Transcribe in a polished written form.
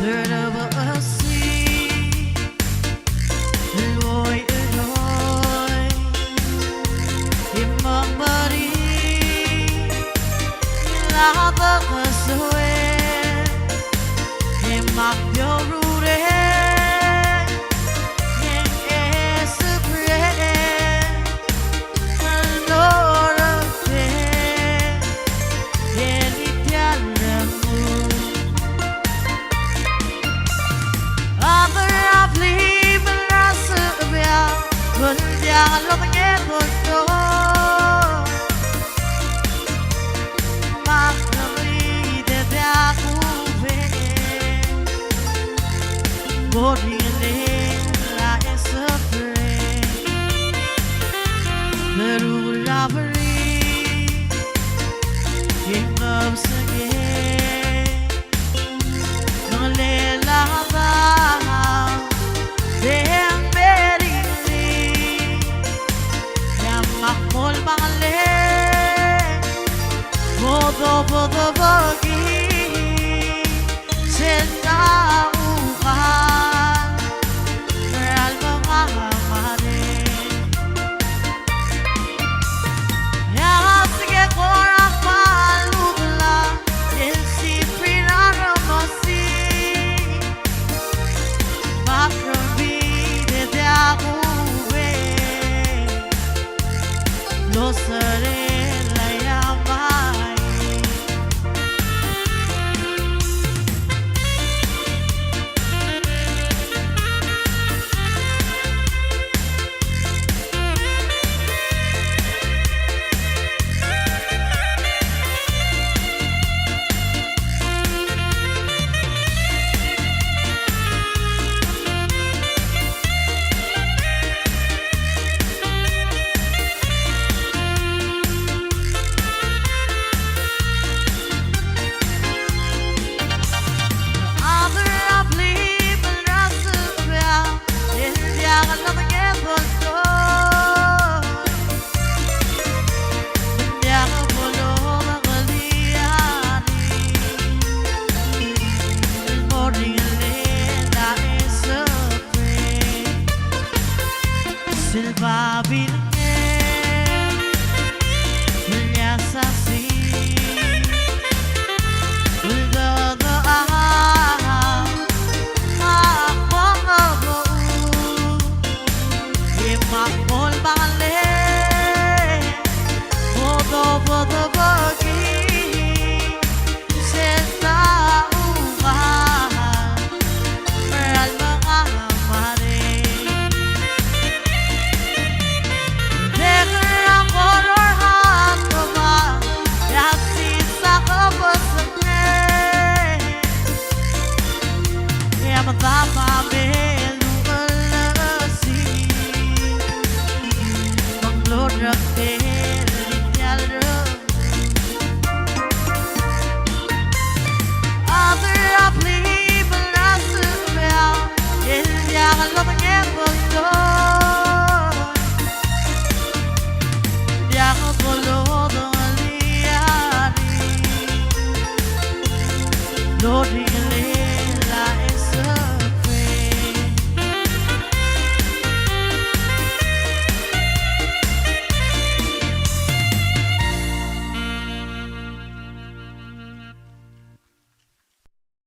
third of a sea, lối đôi im mong bờ đi lá tơ xuôi em mặc biểu ru đê em sức rê nó rơ phê em đi theo đường mù other I believe in la sự bèo vẫn già lo nghe thôi thôi mặc đi để ra cũ về một ngày